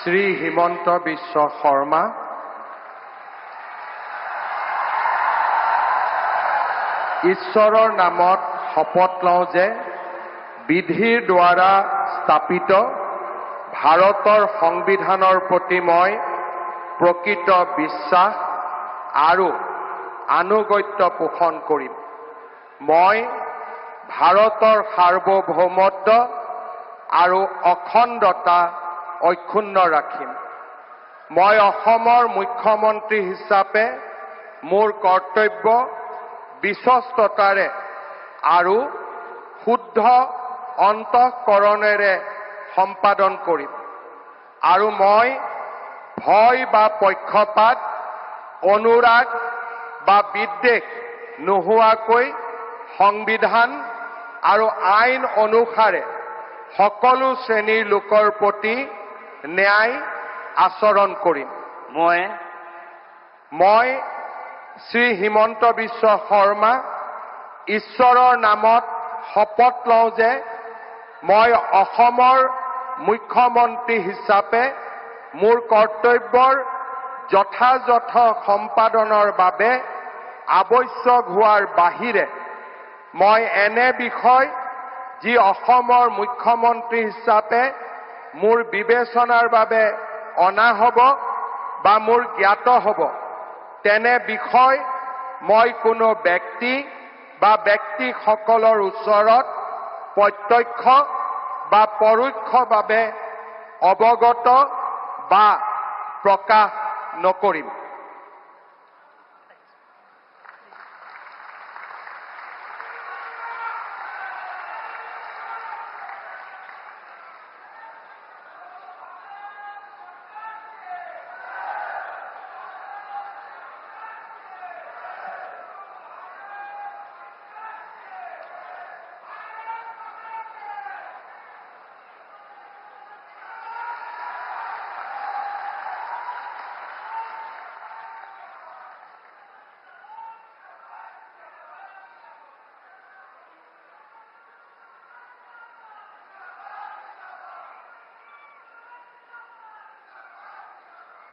শ্ৰী হিমন্ত বিশ্ব শৰ্মা, ঈশ্বৰৰ নামত শপত লওঁ যে বিধিৰ দ্বাৰা স্থাপিত ভাৰতৰ সংবিধানৰ প্ৰতি মই প্ৰকৃত বিশ্বাস আৰু আনুগত্য পোষণ কৰিম। মই ভাৰতৰ সাৰ্বভৌমত্ব আৰু অখণ্ডতা অক্ষুণ্ণ ৰাখিম। মই অসমৰ মুখ্যমন্ত্ৰী হিচাপে মোৰ কৰ্তব্য বিশ্বস্ততাৰে আৰু শুদ্ধ অন্তঃকৰণেৰে সম্পাদন কৰিম আৰু মই ভয় বা পক্ষপাত, অনুৰাগ বা বিদ্বেষ নোহোৱাকৈ সংবিধান আৰু আইন অনুসাৰে সকলো শ্ৰেণীৰ লোকৰ প্ৰতি ন্যায় আচৰণ কৰিম। মই শ্ৰী হিমন্ত বিশ্ব শৰ্মা ঈশ্বৰৰ নামত শপত লওঁ যে মই অসমৰ মুখ্যমন্ত্ৰী হিচাপে মোৰ কৰ্তব্যৰ যথাযথ সম্পাদনৰ বাবে আৱশ্যক হোৱাৰ বাহিৰে মই এনে বিষয় যি অসমৰ মুখ্যমন্ত্ৰী হিচাপে মোৰ বিবেচনাৰ বাবে অনা হ'ব বা মোৰ জ্ঞাত হ'ব তেনে বিষয় মই কোনো ব্যক্তি বা ব্যক্তিসকলৰ ওচৰত প্ৰত্যক্ষ বা পৰোক্ষভাৱে অৱগত বা প্ৰকাশ নকৰিম।